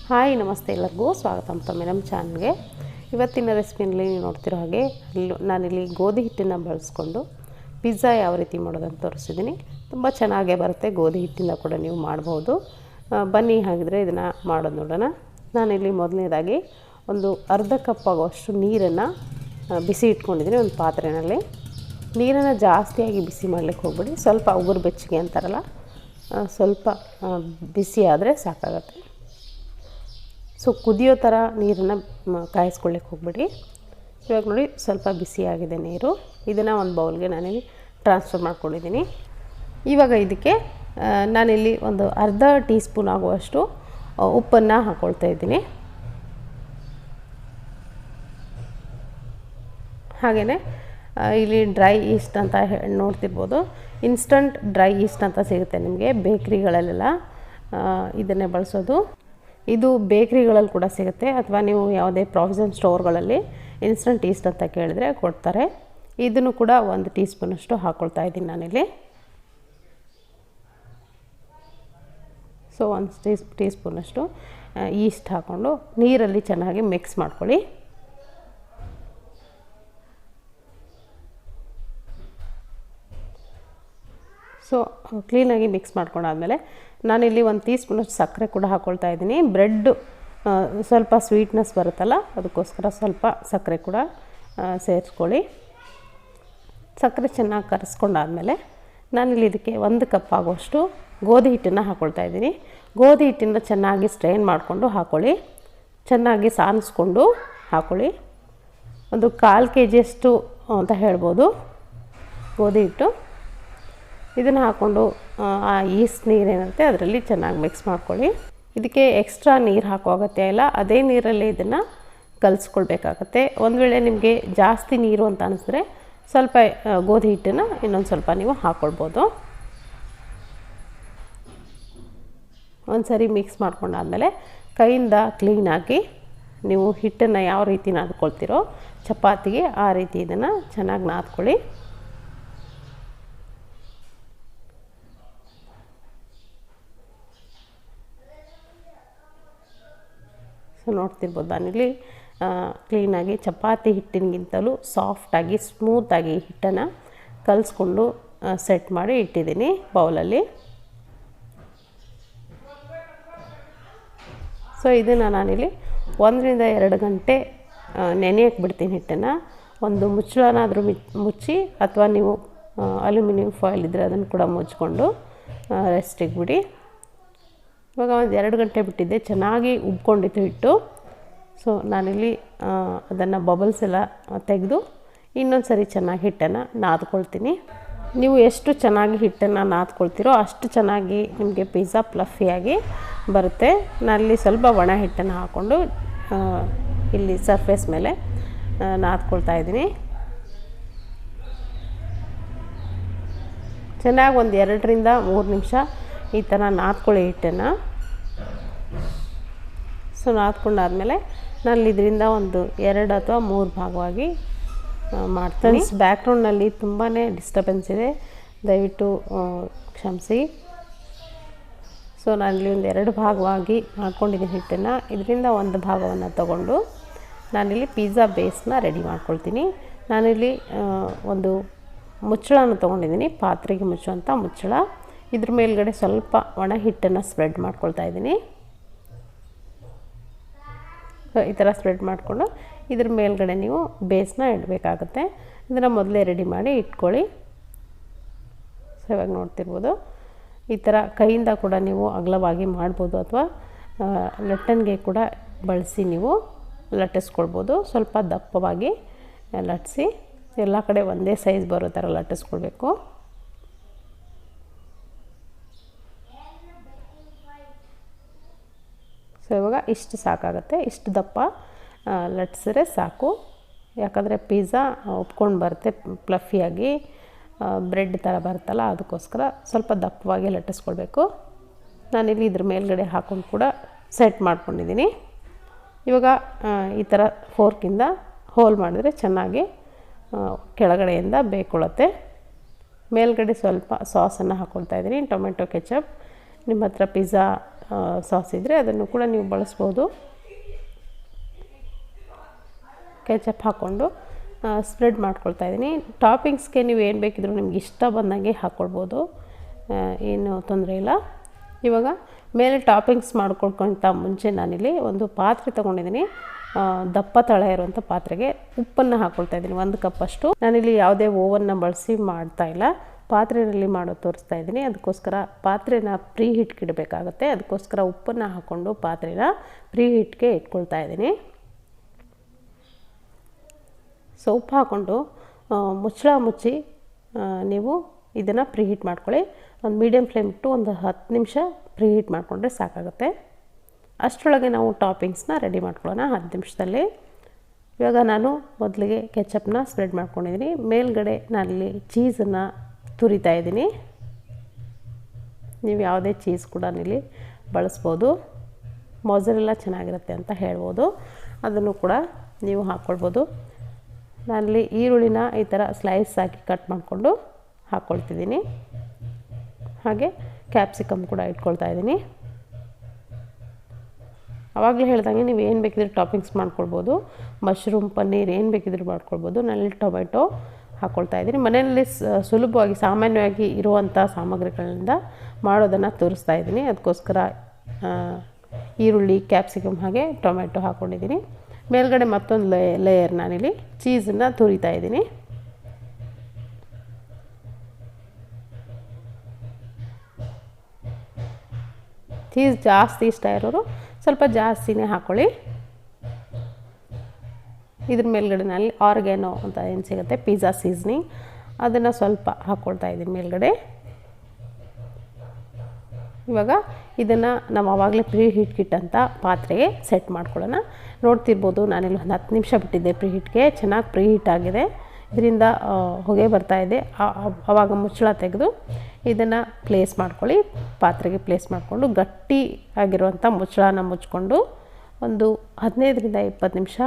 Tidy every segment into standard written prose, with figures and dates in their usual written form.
Hi ನಮಸ್ತೆ ಎಲ್ಲರಿಗೂ ಸ್ವಾಗತ ಮತ್ತೊಮ್ಮೆ ನಮ್ಮ ಚಾನಲ್ಗೆ. ಇವತ್ತಿನ ರೆಸಿಪಿನಲ್ಲಿ ನೀವು ನೋಡ್ತಿರೋ ಹಾಗೆ ನಾನಿಲ್ಲಿ ಗೋಧಿ ಹಿಟ್ಟನ್ನು ಬಳಸ್ಕೊಂಡು ಪಿಜ್ಜಾ ಯಾವ ರೀತಿ ಮಾಡೋದಂತ ತೋರಿಸಿದ್ದೀನಿ. ತುಂಬ ಚೆನ್ನಾಗೇ ಬರುತ್ತೆ. ಗೋಧಿ ಹಿಟ್ಟಿಂದ ಕೂಡ ನೀವು ಮಾಡ್ಬೋದು. ಬನ್ನಿ ಹಾಗಿದ್ರೆ ಇದನ್ನು ಮಾಡೋದು ನೋಡೋಣ. ನಾನಿಲ್ಲಿ ಮೊದಲನೇದಾಗಿ ಒಂದು ಅರ್ಧ ಕಪ್ ಆಗುವಷ್ಟು ನೀರನ್ನು ಬಿಸಿ ಇಟ್ಕೊಂಡಿದ್ದೀನಿ ಒಂದು ಪಾತ್ರೆಯಲ್ಲಿ. ನೀರನ್ನು ಜಾಸ್ತಿಯಾಗಿ ಬಿಸಿ ಮಾಡಲಿಕ್ಕೆ ಹೋಗ್ಬಿಡಿ. ಸ್ವಲ್ಪ ಉಗುರು ಬೆಚ್ಚಗೆ ಅಂತಾರಲ್ಲ, ಸ್ವಲ್ಪ ಬಿಸಿ ಆದರೆ ಸಾಕಾಗತ್ತೆ. ಸೊ ಕುದಿಯೋ ಥರ ನೀರನ್ನು ಕಾಯಿಸ್ಕೊಳ್ಳಿಕ್ಕೆ ಹೋಗ್ಬಿಡಿ. ಇವಾಗ ನೋಡಿ ಸ್ವಲ್ಪ ಬಿಸಿಯಾಗಿದೆ ನೀರು. ಇದನ್ನು ಒಂದು ಬೌಲ್ಗೆ ನಾನಿಲ್ಲಿ ಟ್ರಾನ್ಸ್ಫರ್ ಮಾಡ್ಕೊಂಡಿದ್ದೀನಿ. ಇವಾಗ ಇದಕ್ಕೆ ನಾನಿಲ್ಲಿ ಒಂದು ಅರ್ಧ ಟೀ ಸ್ಪೂನ್ ಆಗುವಷ್ಟು ಉಪ್ಪನ್ನು ಹಾಕ್ಕೊಳ್ತಾ ಇದ್ದೀನಿ. ಹಾಗೆಯೇ ಇಲ್ಲಿ ಡ್ರೈ ಈಸ್ಟ್ ಅಂತ ನೋಡ್ತಿರ್ಬೋದು. ಇನ್ಸ್ಟಂಟ್ ಡ್ರೈ ಈಸ್ಟ್ ಅಂತ ಸಿಗುತ್ತೆ ನಿಮಗೆ ಬೇಕ್ರಿಗಳಲ್ಲೆಲ್ಲ. ಇದನ್ನೇ ಬಳಸೋದು. ಇದು ಬೇಕ್ರಿಗಳಲ್ಲಿ ಕೂಡ ಸಿಗುತ್ತೆ, ಅಥವಾ ನೀವು ಯಾವುದೇ ಪ್ರಾವಿಷನ್ ಸ್ಟೋರ್ಗಳಲ್ಲಿ ಇನ್ಸ್ಟಂಟ್ ಈಸ್ಟ್ ಅಂತ ಕೇಳಿದ್ರೆ ಕೊಡ್ತಾರೆ. ಇದನ್ನು ಕೂಡ ಒಂದು ಟೀ ಸ್ಪೂನಷ್ಟು ಹಾಕ್ಕೊಳ್ತಾ ಇದ್ದೀನಿ ನಾನಿಲ್ಲಿ. ಸೊ ಒಂದು ಟೀ ಸ್ಪೂನಷ್ಟು ಈಸ್ಟ್ ಹಾಕ್ಕೊಂಡು ನೀರಲ್ಲಿ ಚೆನ್ನಾಗಿ ಮಿಕ್ಸ್ ಮಾಡ್ಕೊಳ್ಳಿ. ಸೊ ಕ್ಲೀನಾಗಿ ಮಿಕ್ಸ್ ಮಾಡ್ಕೊಂಡಾದಮೇಲೆ ನಾನಿಲ್ಲಿ ಒಂದು ಟೀ ಸ್ಪೂನಷ್ಟು ಸಕ್ಕರೆ ಕೂಡ ಹಾಕ್ಕೊಳ್ತಾ ಇದ್ದೀನಿ. ಬ್ರೆಡ್ ಸ್ವಲ್ಪ ಸ್ವೀಟ್ನೆಸ್ ಬರುತ್ತಲ್ಲ, ಅದಕ್ಕೋಸ್ಕರ ಸ್ವಲ್ಪ ಸಕ್ಕರೆ ಕೂಡ ಸೇರಿಸ್ಕೊಳ್ಳಿ. ಸಕ್ಕರೆ ಚೆನ್ನಾಗಿ ಕರೆಸ್ಕೊಂಡಾದಮೇಲೆ ನಾನಿಲ್ಲಿ ಇದಕ್ಕೆ 1 ಕಪ್ ಆಗುವಷ್ಟು ಗೋಧಿ ಹಿಟ್ಟನ್ನು ಹಾಕ್ಕೊಳ್ತಾ ಇದ್ದೀನಿ. ಗೋಧಿ ಹಿಟ್ಟನ್ನು ಚೆನ್ನಾಗಿ ಸ್ಟ್ರೈನ್ ಮಾಡಿಕೊಂಡು ಹಾಕ್ಕೊಳ್ಳಿ. ಚೆನ್ನಾಗಿ ಸಾನಿಸ್ಕೊಂಡು ಹಾಕ್ಕೊಳ್ಳಿ. ಒಂದು 1/4 kg ಅಂತ ಹೇಳ್ಬೋದು ಗೋಧಿ ಹಿಟ್ಟು. ಇದನ್ನು ಹಾಕ್ಕೊಂಡು ಆ ಈಸ್ಟ್ ನೀರೇನಿರುತ್ತೆ ಅದರಲ್ಲಿ ಚೆನ್ನಾಗಿ ಮಿಕ್ಸ್ ಮಾಡ್ಕೊಳ್ಳಿ. ಇದಕ್ಕೆ ಎಕ್ಸ್ಟ್ರಾ ನೀರು ಹಾಕೋ ಅಗತ್ಯ ಇಲ್ಲ. ಅದೇ ನೀರಲ್ಲಿ ಇದನ್ನು ಕಲಿಸ್ಕೊಳ್ಬೇಕಾಗತ್ತೆ. ಒಂದು ವೇಳೆ ನಿಮಗೆ ಜಾಸ್ತಿ ನೀರು ಅಂತ ಅನಿಸಿದ್ರೆ ಸ್ವಲ್ಪ ಗೋಧಿ ಹಿಟ್ಟನ್ನು ಇನ್ನೊಂದು ಸ್ವಲ್ಪ ನೀವು ಹಾಕ್ಕೊಳ್ಬೋದು. ಒಂದು ಸರಿ ಮಿಕ್ಸ್ ಮಾಡ್ಕೊಂಡಾದಮೇಲೆ ಕೈಯಿಂದ ಕ್ಲೀನಾಗಿ ನೀವು ಹಿಟ್ಟನ್ನು ಯಾವ ರೀತಿ ನಾದ್ಕೊಳ್ತೀರೋ ಚಪಾತಿಗೆ ಆ ರೀತಿ ಇದನ್ನು ಚೆನ್ನಾಗಿ ನಾದ್ಕೊಳ್ಳಿ. ನೋಡ್ತಿರ್ಬೋದು ನಾನಿಲ್ಲಿ ಕ್ಲೀನಾಗಿ ಚಪಾತಿ ಹಿಟ್ಟಿನಗಿಂತಲೂ ಸಾಫ್ಟಾಗಿ ಸ್ಮೂತಾಗಿ ಹಿಟ್ಟನ್ನು ಕಲಿಸ್ಕೊಂಡು ಸೆಟ್ ಮಾಡಿ ಇಟ್ಟಿದ್ದೀನಿ ಬೌಲಲ್ಲಿ. ಸೊ ಇದನ್ನು ನಾನಿಲ್ಲಿ 1 ರಿಂದ 2 ಗಂಟೆ ನೆನೆಯಕ್ಕೆ ಬಿಡ್ತೀನಿ ಹಿಟ್ಟನ್ನು. ಒಂದು ಮುಚ್ಚಳನಾದರೂ ಮುಚ್ಚಿ, ಅಥವಾ ನೀವು ಅಲ್ಯೂಮಿನಿಯಂ ಫಾಯಿಲ್ ಇದ್ದರೆ ಅದನ್ನು ಕೂಡ ಮುಚ್ಕೊಂಡು ರೆಸ್ಟಿಗೆ ಬಿಡಿ. ಇವಾಗ ಒಂದು 2 ಗಂಟೆ ಬಿಟ್ಟಿದ್ದೆ, ಚೆನ್ನಾಗಿ ಉಬ್ಕೊಂಡಿತ್ತು ಹಿಟ್ಟು. ಸೊ ನಾನಿಲ್ಲಿ ಅದನ್ನು ಬಬಲ್ಸ್ ಎಲ್ಲ ತೆಗೆದು ಇನ್ನೊಂದು ಸರಿ ಚೆನ್ನಾಗಿ ಹಿಟ್ಟನ್ನು ನಾದ್ಕೊಳ್ತೀನಿ. ನೀವು ಎಷ್ಟು ಚೆನ್ನಾಗಿ ಹಿಟ್ಟನ್ನು ನಾದ್ಕೊಳ್ತೀರೋ ಅಷ್ಟು ಚೆನ್ನಾಗಿ ನಿಮಗೆ ಪಿಜ್ಜಾ ಫ್ಲಫಿಯಾಗಿ ಬರುತ್ತೆ. ನಾನಿಲ್ಲಿ ಸ್ವಲ್ಪ ಒಣ ಹಿಟ್ಟನ್ನು ಹಾಕ್ಕೊಂಡು ಇಲ್ಲಿ ಸರ್ಫೇಸ್ ಮೇಲೆ ನಾದ್ಕೊಳ್ತಾ ಇದ್ದೀನಿ. ಚೆನ್ನಾಗಿ ಒಂದು 2 ರಿಂದ 3 ನಿಮಿಷ ಈ ಥರ ನಾದ್ಕೊಳ್ಳಿ ಹಿಟ್ಟನ್ನು. ಸೊ ನಾದ್ಕೊಂಡಾದಮೇಲೆ ನಾನು ಇದರಿಂದ ಒಂದು 2 ಅಥವಾ 3 ಭಾಗವಾಗಿ ಮಾಡ್ತೀನಿ. ಬ್ಯಾಕ್ಗ್ರೌಂಡ್ನಲ್ಲಿ ತುಂಬಾ ಡಿಸ್ಟರ್ಬೆನ್ಸ್ ಇದೆ, ದಯವಿಟ್ಟು ಕ್ಷಮಿಸಿ. ಸೊ ನಾನಿಲ್ಲಿ ಒಂದು 2 ಭಾಗವಾಗಿ ಮಾಡ್ಕೊಂಡಿದ್ದೀನಿ ಹಿಟ್ಟನ್ನು. ಇದರಿಂದ ಒಂದು ಭಾಗವನ್ನು ತಗೊಂಡು ನಾನಿಲ್ಲಿ ಪಿಜ್ಜಾ ಬೇಸ್ನ ರೆಡಿ ಮಾಡ್ಕೊಳ್ತೀನಿ. ನಾನಿಲ್ಲಿ ಒಂದು ಮುಚ್ಚಳನ ತೊಗೊಂಡಿದ್ದೀನಿ, ಪಾತ್ರೆಗೆ ಮುಚ್ಚುವಂಥ ಮುಚ್ಚಳ. ಇದ್ರ ಮೇಲ್ಗಡೆ ಸ್ವಲ್ಪ ಒಣ ಹಿಟ್ಟನ್ನು ಸ್ಪ್ರೆಡ್ ಮಾಡ್ಕೊಳ್ತಾ ಇದ್ದೀನಿ. ಈ ಥರ ಸ್ಪ್ರೆಡ್ ಮಾಡಿಕೊಂಡು ಇದ್ರ ಮೇಲ್ಗಡೆ ನೀವು ಬೇಸ್ನ ಇಡಬೇಕಾಗುತ್ತೆ. ಇದನ್ನು ಮೊದಲೇ ರೆಡಿ ಮಾಡಿ ಇಟ್ಕೊಳ್ಳಿ. ಸೊ ಇವಾಗ ನೋಡ್ತಿರ್ಬೋದು ಈ ಥರ ಕೈಯಿಂದ ಕೂಡ ನೀವು ಅಗಲವಾಗಿ ಮಾಡ್ಬೋದು, ಅಥವಾ ಲಟ್ಟಣಿಗೆ ಕೂಡ ಬಳಸಿ ನೀವು ಲಟ್ಟಿಸ್ಕೊಳ್ಬೋದು. ಸ್ವಲ್ಪ ದಪ್ಪವಾಗಿ ಲಟ್ಟಿಸಿ ಎಲ್ಲ ಕಡೆ ಒಂದೇ ಸೈಜ್ ಬರೋ ಥರ ಲಟ್ಟಿಸ್ಕೊಳ್ಬೇಕು. ಸೊ ಇವಾಗ ಇಷ್ಟು ಸಾಕಾಗುತ್ತೆ. ಇಷ್ಟು ದಪ್ಪ ಲಟ್ಟಿಸಿದ್ರೆ ಸಾಕು. ಯಾಕಂದರೆ ಪಿಜ್ಜಾ ಒಪ್ಕೊಂಡು ಬರುತ್ತೆ ಫ್ಲಫಿಯಾಗಿ, ಬ್ರೆಡ್ ಥರ ಬರುತ್ತಲ್ಲ, ಅದಕ್ಕೋಸ್ಕರ ಸ್ವಲ್ಪ ದಪ್ಪವಾಗಿ ಲಟ್ಟಿಸ್ಕೊಳ್ಬೇಕು. ನಾನಿಲ್ಲಿ ಇದ್ರ ಮೇಲ್ಗಡೆ ಹಾಕ್ಕೊಂಡು ಕೂಡ ಸೆಟ್ ಮಾಡ್ಕೊಂಡಿದ್ದೀನಿ. ಇವಾಗ ಈ ಥರ ಫೋರ್ಕಿಂದ ಹೋಲ್ ಮಾಡಿದ್ರೆ ಚೆನ್ನಾಗಿ ಕೆಳಗಡೆಯಿಂದ ಬೇಯ್ಕೊಳ್ಳುತ್ತೆ. ಮೇಲ್ಗಡೆ ಸ್ವಲ್ಪ ಸಾಸನ್ನು ಹಾಕ್ಕೊಳ್ತಾ ಇದ್ದೀನಿ, ಟೊಮೆಟೊ ಕೆಚಪ್. ನಿಮ್ಮ ಹತ್ರ ಪಿಜ್ಜಾ ಸಾಸ್ ಇದ್ದರೆ ಅದನ್ನು ಕೂಡ ನೀವು ಬಳಸ್ಬೋದು. ಕೆಚಪ್ ಹಾಕ್ಕೊಂಡು ಸ್ಪ್ರೆಡ್ ಮಾಡ್ಕೊಳ್ತಾ ಇದ್ದೀನಿ. ಟಾಪಿಂಗ್ಸ್ಗೆ ನೀವು ಏನು ಬೇಕಿದ್ರೂ ನಿಮ್ಗೆ ಇಷ್ಟ ಬಂದಂಗೆ ಹಾಕ್ಕೊಳ್ಬೋದು, ಏನು ತೊಂದರೆ ಇಲ್ಲ. ಇವಾಗ ಮೇಲೆ ಟಾಪಿಂಗ್ಸ್ ಮಾಡ್ಕೊಳ್ಕೊಂತ ಮುಂಚೆ ನಾನಿಲ್ಲಿ ಒಂದು ಪಾತ್ರೆ ತೊಗೊಂಡಿದ್ದೀನಿ. ದಪ್ಪ ತಳ ಇರುವಂಥ ಪಾತ್ರೆಗೆ ಉಪ್ಪನ್ನು ಹಾಕ್ಕೊಳ್ತಾ ಇದ್ದೀನಿ, 1 ಕಪ್ಪಷ್ಟು. ನಾನಿಲ್ಲಿ ಯಾವುದೇ ಓವನ್ನ ಬಳಸಿ ಮಾಡ್ತಾಯಿಲ್ಲ, ಪಾತ್ರೆಯಲ್ಲಿ ಮಾಡೋದು ತೋರಿಸ್ತಾ ಇದ್ದೀನಿ. ಅದಕ್ಕೋಸ್ಕರ ಪಾತ್ರೆನ ಪ್ರೀ ಹೀಟ್ಗೆ ಇಡಬೇಕಾಗುತ್ತೆ. ಅದಕ್ಕೋಸ್ಕರ ಉಪ್ಪನ್ನು ಹಾಕ್ಕೊಂಡು ಪಾತ್ರೆನ ಪ್ರೀ ಹೀಟ್ಗೆ ಇಟ್ಕೊಳ್ತಾ ಇದ್ದೀನಿ. ಸೊ ಉಪ್ಪು ಹಾಕ್ಕೊಂಡು ಮುಚ್ಚಳ ಮುಚ್ಚಿ ನೀವು ಇದನ್ನು ಪ್ರೀ ಹೀಟ್ ಮಾಡ್ಕೊಳ್ಳಿ. ಒಂದು ಮೀಡಿಯಮ್ ಫ್ಲೇಮ್ ಇಟ್ಟು ಒಂದು 10 ನಿಮಿಷ ಪ್ರೀ ಹೀಟ್ ಮಾಡಿಕೊಂಡ್ರೆ ಸಾಕಾಗುತ್ತೆ. ಅಷ್ಟರೊಳಗೆ ನಾವು ಟಾಪಿಂಗ್ಸ್ನ ರೆಡಿ ಮಾಡ್ಕೊಳ್ಳೋಣ 10 ನಿಮಿಷದಲ್ಲಿ. ಇವಾಗ ನಾನು ಮೊದಲಿಗೆ ಕೆಚಪ್ನ ಸ್ಪ್ರೆಡ್ ಮಾಡ್ಕೊಂಡಿದ್ದೀನಿ. ಮೇಲ್ಗಡೆ ನಾನಿಲ್ಲಿ ಚೀಸನ್ನು ತುರಿತಾ ಇದ್ದೀನಿ. ನೀವು ಯಾವುದೇ ಚೀಸ್ ಕೂಡ ಇಲ್ಲಿ ಬಳಸ್ಬೋದು, ಮೊಜರೆಲ್ಲ ಚೆನ್ನಾಗಿರುತ್ತೆ ಅಂತ ಹೇಳ್ಬೋದು, ಅದನ್ನು ಕೂಡ ನೀವು ಹಾಕ್ಕೊಳ್ಬೋದು. ನಾನಿಲ್ಲಿ ಈರುಳ್ಳಿನ ಈ ಥರ ಸ್ಲೈಸ್ ಹಾಕಿ ಕಟ್ ಮಾಡಿಕೊಂಡು ಹಾಕ್ಕೊಳ್ತಿದ್ದೀನಿ. ಹಾಗೆ ಕ್ಯಾಪ್ಸಿಕಮ್ ಕೂಡ ಇಟ್ಕೊಳ್ತಾ ಇದ್ದೀನಿ. ಆವಾಗಲೇ ಹೇಳ್ದಂಗೆ ನೀವು ಏನು ಬೇಕಿದ್ರೂ ಟಾಪಿಂಗ್ಸ್ ಮಾಡ್ಕೊಳ್ಬೋದು, ಮಶ್ರೂಮ್, ಪನ್ನೀರ್ ಏನು ಬೇಕಿದ್ರೂ ಮಾಡ್ಕೊಳ್ಬೋದು. ನಾನಲ್ಲಿ ಟೊಮೆಟೊ ಹಾಕ್ಕೊಳ್ತಾ ಇದ್ದೀನಿ. ಮನೆಯಲ್ಲಿ ಸುಲಭವಾಗಿ ಸಾಮಾನ್ಯವಾಗಿ ಇರುವಂಥ ಸಾಮಗ್ರಿಗಳಿಂದ ಮಾಡೋದನ್ನು ತೋರಿಸ್ತಾ ಇದ್ದೀನಿ. ಅದಕ್ಕೋಸ್ಕರ ಈರುಳ್ಳಿ, ಕ್ಯಾಪ್ಸಿಕಮ್ ಹಾಗೆ ಟೊಮೆಟೊ ಹಾಕ್ಕೊಂಡಿದ್ದೀನಿ. ಮೇಲ್ಗಡೆ ಮತ್ತೊಂದು ಲೇಯರ್ ನಾನಿಲ್ಲಿ ಚೀಸನ್ನು ತುರಿತಾ ಇದ್ದೀನಿ. ಚೀಸ್ ಜಾಸ್ತಿ ಇಷ್ಟ ಇರೋರು ಸ್ವಲ್ಪ ಜಾಸ್ತಿನೇ ಹಾಕ್ಕೊಳ್ಳಿ. ಇದ್ರ ಮೇಲ್ಗಡೆನಲ್ಲಿ ಆರ್ಗ್ಯಾನೋ ಅಂತ ಏನು ಸಿಗುತ್ತೆ, ಪಿಜ್ಜಾ ಸೀಸ್ನಿಂಗ್, ಅದನ್ನು ಸ್ವಲ್ಪ ಹಾಕ್ಕೊಳ್ತಾ ಇದ್ದೀನಿ ಮೇಲ್ಗಡೆ. ಇವಾಗ ಇದನ್ನು ನಾವು ಆವಾಗಲೇ ಪ್ರೀ ಹೀಟ್ ಅಂತ ಪಾತ್ರೆಗೆ ಸೆಟ್ ಮಾಡ್ಕೊಳ್ಳೋಣ. ನೋಡ್ತಿರ್ಬೋದು ನಾನಿಲ್ಲಿ ಒಂದು 10 ನಿಮಿಷ ಬಿಟ್ಟಿದ್ದೆ ಪ್ರೀ ಹೀಟ್ಗೆ. ಚೆನ್ನಾಗಿ ಪ್ರೀ ಹೀಟ್ ಆಗಿದೆ, ಇದರಿಂದ ಹೊಗೆ ಬರ್ತಾ ಇದೆ. ಆವಾಗ ಮುಚ್ಚಳ ತೆಗೆದು ಇದನ್ನು ಪ್ಲೇಸ್ ಮಾಡ್ಕೊಳ್ಳಿ. ಪಾತ್ರೆಗೆ ಪ್ಲೇಸ್ ಮಾಡಿಕೊಂಡು ಗಟ್ಟಿ ಆಗಿರುವಂಥ ಮುಚ್ಚಳನ ಮುಚ್ಕೊಂಡು ಒಂದು 15ರಿಂದ 20 ನಿಮಿಷ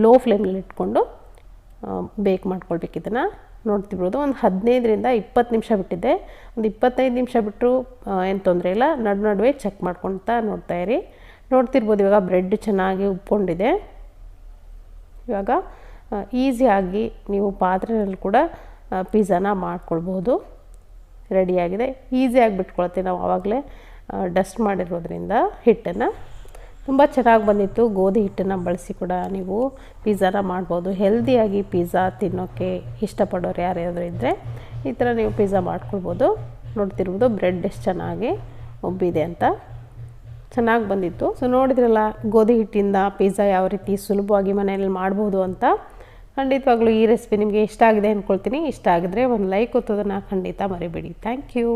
ಲೋ ಫ್ಲೇಮಲ್ಲಿ ಇಟ್ಕೊಂಡು ಬೇಕ್ ಮಾಡ್ಕೊಳ್ಬೇಕು. ಇದನ್ನು ನೋಡ್ತಿರ್ಬೋದು ಒಂದು 15ರಿಂದ 20 ನಿಮಿಷ ಬಿಟ್ಟಿದ್ದೆ. ಒಂದು 25 ನಿಮಿಷ ಬಿಟ್ಟರು ಏನು ತೊಂದರೆ ಇಲ್ಲ, ನಡುವೆ ಚೆಕ್ ಮಾಡ್ಕೊಳ್ತಾ ನೋಡ್ತಾಯಿರಿ. ನೋಡ್ತಿರ್ಬೋದು ಇವಾಗ ಬ್ರೆಡ್ ಚೆನ್ನಾಗಿ ಉಪ್ಕೊಂಡಿದೆ. ಇವಾಗ ಈಸಿಯಾಗಿ ನೀವು ಪಾತ್ರೆಯಲ್ಲಿ ಕೂಡ ಪಿಜ್ಜಾನ ಮಾಡ್ಕೊಳ್ಬೋದು. ರೆಡಿಯಾಗಿದೆ, ಈಸಿಯಾಗಿ ಬಿಟ್ಕೊಳ್ತೀವಿ ನಾವು ಆವಾಗಲೇ ಡಸ್ಟ್ ಮಾಡಿರೋದ್ರಿಂದ ಹಿಟ್ಟನ್ನು. ತುಂಬ ಚೆನ್ನಾಗಿ ಬಂದಿತ್ತು. ಗೋಧಿ ಹಿಟ್ಟನ್ನು ಬಳಸಿ ಕೂಡ ನೀವು ಪಿಜ್ಜಾನ ಮಾಡ್ಬೋದು. ಹೆಲ್ದಿಯಾಗಿ ಪಿಜ್ಜಾ ತಿನ್ನೋಕ್ಕೆ ಇಷ್ಟಪಡೋರು ಯಾರ್ಯಾರು ಇದ್ದರೆ ಈ ಥರ ನೀವು ಪಿಜ್ಜಾ ಮಾಡ್ಕೊಳ್ಬೋದು. ನೋಡ್ತಿರ್ಬೋದು ಬ್ರೆಡ್ ಎಷ್ಟು ಚೆನ್ನಾಗಿ ಉಬ್ಬಿದೆ ಅಂತ, ಚೆನ್ನಾಗಿ ಬಂದಿತ್ತು. ಸೊ ನೋಡಿದ್ರಲ್ಲ ಗೋಧಿ ಹಿಟ್ಟಿಂದ ಪಿಜ್ಜಾ ಯಾವ ರೀತಿ ಸುಲಭವಾಗಿ ಮನೆಯಲ್ಲಿ ಮಾಡ್ಬೋದು ಅಂತ. ಖಂಡಿತವಾಗ್ಲೂ ಈ ರೆಸಿಪಿ ನಿಮಗೆ ಇಷ್ಟ ಆಗಿದೆ ಅಂದ್ಕೊಳ್ತೀನಿ. ಇಷ್ಟ ಆಗಿದ್ರೆ ಒಂದು ಲೈಕ್ ಒತ್ತೋದನ್ನು ಖಂಡಿತ ಮರಿಬೇಡಿ. Thank you.